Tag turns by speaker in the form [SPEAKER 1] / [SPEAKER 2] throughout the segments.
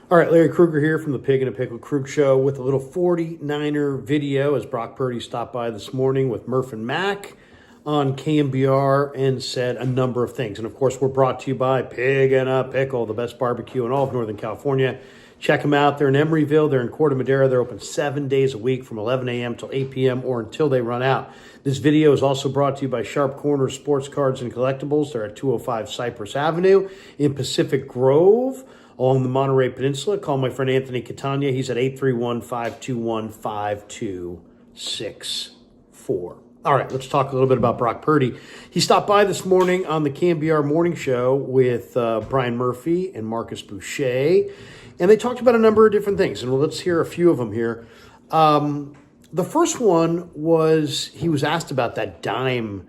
[SPEAKER 1] All right, Larry Krueger here from the Pig and a Pickle Krug Show with a little 49er video as Brock Purdy stopped by this morning with Murph and Mac on KMBR and said a number of things. And, of course, we're brought to you by Pig and a Pickle, the best barbecue in all of Northern California. Check them out. They're in Emeryville. They're in Corte Madera. They're open 7 days a week from 11 a.m. till 8 p.m. or until they run out. This video is also brought to you by Sharp Corner Sports Cards and Collectibles. They're at 205 Cypress Avenue in Pacific Grove, along the Monterey Peninsula. Call my friend Anthony Catania. He's at 831-521-5264. All right, let's talk a little bit about Brock Purdy. He stopped by this morning on the KMBR Morning Show with Brian Murphy and Marcus Boucher, and they talked about a number of different things, and let's hear a few of them here. The first one was he was asked about that dime,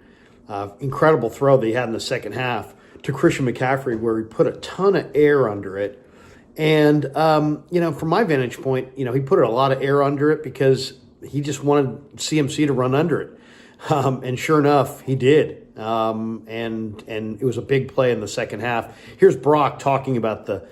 [SPEAKER 1] incredible throw that he had in the second half to Christian McCaffrey, where he put a ton of air under it. And, from my vantage point, he put a lot of air under it because he just wanted CMC to run under it. And sure enough, he did. And it was a big play in the second half. Here's Brock talking about the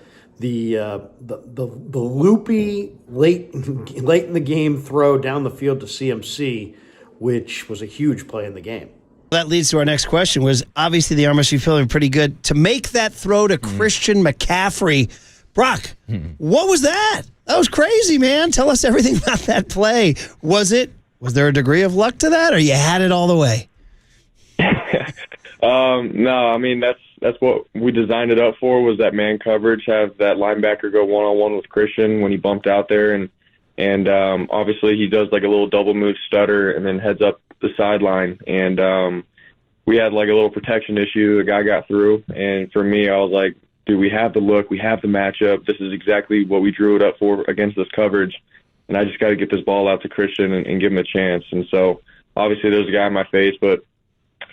[SPEAKER 1] loopy late in the game throw down the field to CMC, which was a huge play in the game.
[SPEAKER 2] That leads to our next question. Was obviously the arm must be feeling pretty good to make that throw to Christian McCaffrey. Brock, what was that? That was crazy, man. Tell us everything about that play. Was there a degree of luck to that, or you had it all the way?
[SPEAKER 3] No, I mean that's what we designed it up for, was that man coverage, have that linebacker go one-on-one with Christian when he bumped out there, and obviously he does like a little double move stutter and then heads up the sideline, and we had like a little protection issue. The guy got through, and for me, I was like, dude, we have the look, we have the matchup. This is exactly what we drew it up for against this coverage, and I just got to get this ball out to Christian and give him a chance. And so obviously there's a guy in my face, but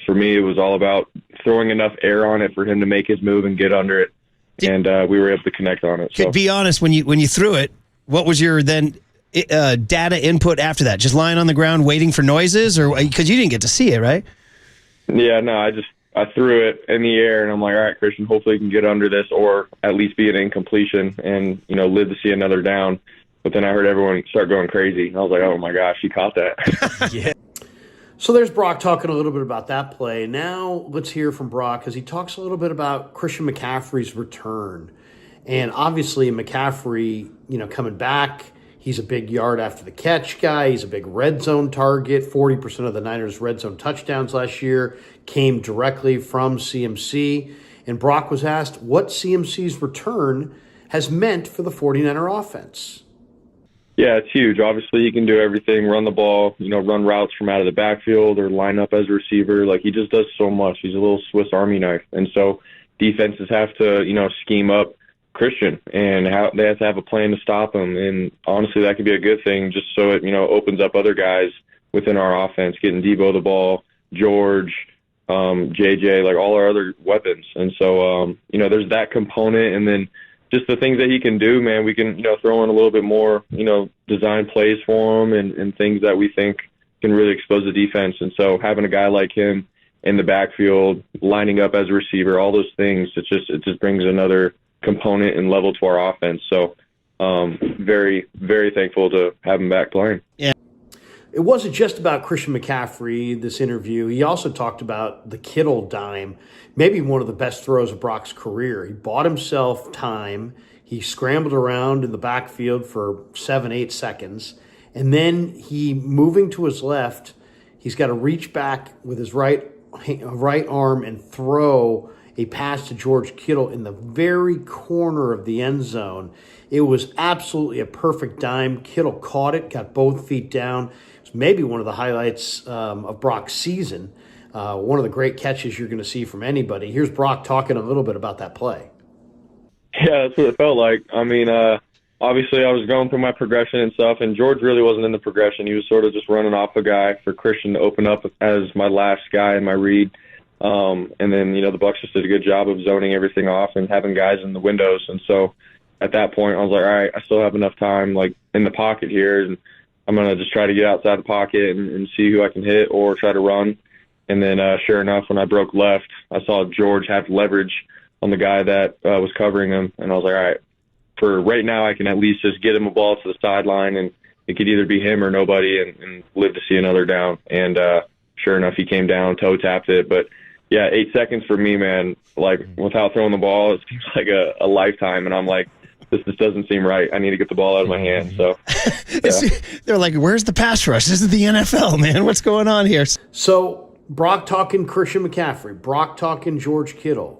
[SPEAKER 3] for me, it was all about throwing enough air on it for him to make his move and get under it, and we were able to connect on it. So,
[SPEAKER 2] be honest, when you threw it, what was your then data input after that? Just lying on the ground waiting for noises, or because you didn't get to see it, right?
[SPEAKER 3] Yeah, no, I threw it in the air, and I'm like, all right, Christian, hopefully you can get under this, or at least be an incompletion and live to see another down. But then I heard everyone start going crazy. I was like, oh my gosh, he caught that.
[SPEAKER 2] Yeah.
[SPEAKER 1] So there's Brock talking a little bit about that play. Now let's hear from Brock because he talks a little bit about Christian McCaffrey's return. And obviously McCaffrey, coming back, he's a big yard after the catch guy. He's a big red zone target. 40% of the Niners' red zone touchdowns last year came directly from CMC. And Brock was asked what CMC's return has meant for the 49er offense.
[SPEAKER 3] Yeah, it's huge. Obviously, he can do everything, run the ball, run routes from out of the backfield or line up as a receiver. Like, he just does so much. He's a little Swiss Army knife. And so defenses have to, scheme up Christian, and they have to have a plan to stop him. And honestly, that could be a good thing just so it, opens up other guys within our offense, getting Debo the ball, George, JJ, like all our other weapons. And so, there's that component. And then just the things that he can do, man, we can, throw in a little bit more, design plays for him and things that we think can really expose the defense. And so having a guy like him in the backfield, lining up as a receiver, all those things, it just brings another component and level to our offense. So very, very thankful to have him back playing.
[SPEAKER 2] Yeah.
[SPEAKER 1] It wasn't just about Christian McCaffrey, this interview. He also talked about the Kittle dime, maybe one of the best throws of Brock's career. He bought himself time. He scrambled around in the backfield for 7-8 seconds. And then he, moving to his left, he's got to reach back with his right arm and throw a pass to George Kittle in the very corner of the end zone. It was absolutely a perfect dime. Kittle caught it, got both feet down. It's maybe one of the highlights of Brock's season. One of the great catches you're going to see from anybody. Here's Brock talking a little bit about that play.
[SPEAKER 3] Yeah, that's what it felt like. I mean, obviously I was going through my progression and stuff, and George really wasn't in the progression. He was sort of just running off a guy for Christian to open up as my last guy in my read. And then, the Bucs just did a good job of zoning everything off and having guys in the windows. And so at that point, I was like, all right, I still have enough time, like, in the pocket here, and I'm going to just try to get outside the pocket and see who I can hit or try to run. And then, sure enough, when I broke left, I saw George have leverage on the guy that was covering him. And I was like, all right, for right now, I can at least just get him a ball to the sideline, and it could either be him or nobody, and live to see another down. And sure enough, he came down, toe tapped it. But yeah, 8 seconds for me, man. Like, without throwing the ball, it seems like a lifetime, and I'm like, this just doesn't seem right. I need to get the ball out of my hand. So yeah.
[SPEAKER 2] They're like, where's the pass rush? This is the NFL, man. What's going on here?
[SPEAKER 1] So Brock talking Christian McCaffrey, Brock talking George Kittle.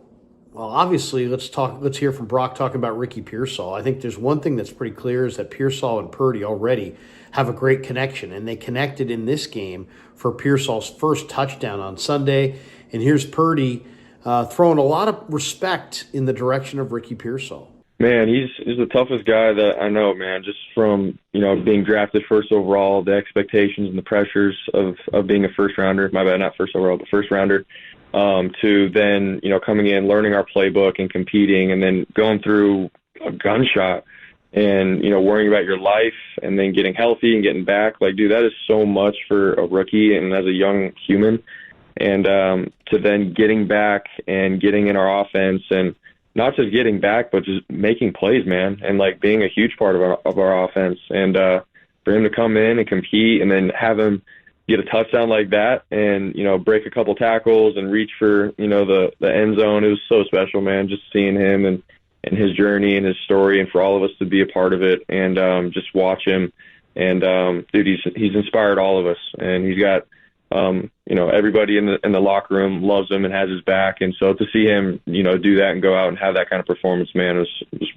[SPEAKER 1] Well, obviously, let's hear from Brock talking about Ricky Pearsall. I think there's one thing that's pretty clear is that Pearsall and Purdy already have a great connection, and they connected in this game for Pearsall's first touchdown on Sunday. And here's Purdy throwing a lot of respect in the direction of Ricky Pearsall.
[SPEAKER 3] Man, he's the toughest guy that I know, man. Just from, being drafted first overall, the expectations and the pressures of being a first rounder. My bad, not first overall, but first rounder. To then, coming in, learning our playbook and competing, and then going through a gunshot and, worrying about your life and then getting healthy and getting back. Like, dude, that is so much for a rookie and as a young human. And to then getting back and getting in our offense, and not just getting back, but just making plays, man, and like being a huge part of our offense. And for him to come in and compete, and then have him get a touchdown like that, and break a couple tackles and reach for the end zone, it was so special, man. Just seeing him and his journey and his story, and for all of us to be a part of it, and just watch him. And dude, he's inspired all of us, and he's got everybody in the locker room loves him and has his back. And so to see him, do that and go out and have that kind of performance, man, was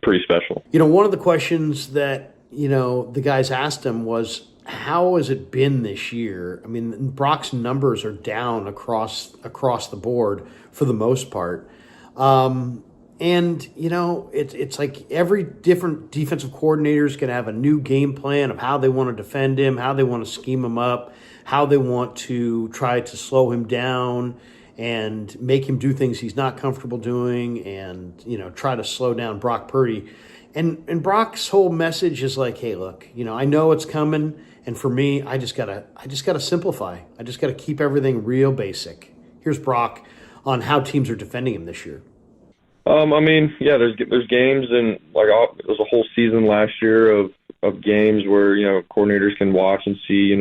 [SPEAKER 3] pretty special.
[SPEAKER 1] One of the questions that, the guys asked him was, how has it been this year? I mean, Brock's numbers are down across the board for the most part. It's like every different defensive coordinator is going to have a new game plan of how they want to defend him, how they want to scheme him up, how they want to try to slow him down and make him do things he's not comfortable doing, and, try to slow down Brock Purdy. And Brock's whole message is like, hey, look, I know it's coming, and for me, I just gotta simplify. I just gotta keep everything real basic. Here's Brock on how teams are defending him this year.
[SPEAKER 3] There's games, and like it was a whole season last year of games where coordinators can watch and see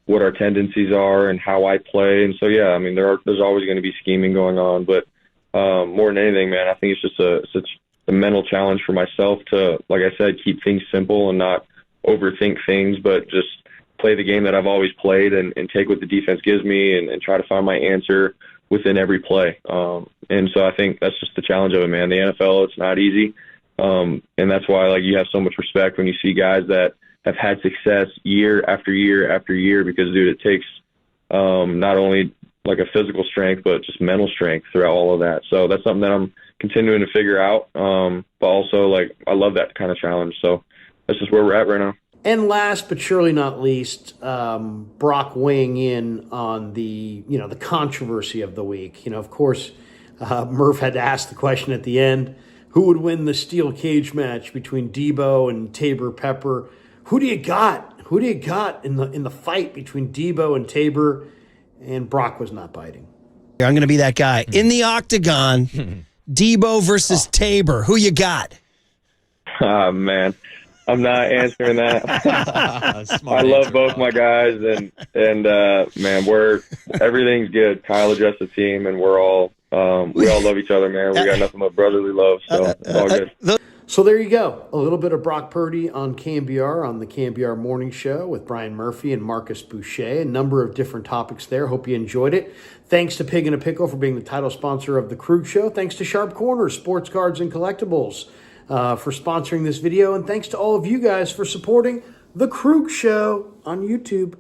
[SPEAKER 3] what our tendencies are and how I play. And so there's always going to be scheming going on, but more than anything, man, I think it's just such a mental challenge for myself to, like I said, keep things simple and not overthink things, but just play the game that I've always played, and take what the defense gives me, and try to find my answer within every play. And so I think that's just the challenge of it, man. The NFL, it's not easy. And that's why you have so much respect when you see guys that have had success year after year after year, because, dude, it takes not only like a physical strength, but just mental strength throughout all of that. So that's something that I'm continuing to figure out. But also, I love that kind of challenge. So that's just where we're at right now.
[SPEAKER 1] And last but surely not least, Brock weighing in on the controversy of the week. Of course, Murph had to ask the question at the end: who would win the steel cage match between Debo and Tabor Pepper? Who do you got? Who do you got in the fight between Debo and Tabor? And Brock was not biting.
[SPEAKER 2] I'm going to be that guy in the octagon. Debo versus Tabor. Who you got?
[SPEAKER 3] Oh, man. I'm not answering that. I love both my guys, and man, everything's good. Kyle adjusts the team, and we all love each other, man. We got nothing but brotherly love, so it's all good.
[SPEAKER 1] So there you go. A little bit of Brock Purdy on KMBR, on the KMBR Morning Show with Brian Murphy and Marcus Boucher. A number of different topics there. Hope you enjoyed it. Thanks to Pig and a Pickle for being the title sponsor of the Krug Show. Thanks to Sharp Corners, Sports Cards and Collectibles for sponsoring this video. And thanks to all of you guys for supporting the Krug Show on YouTube.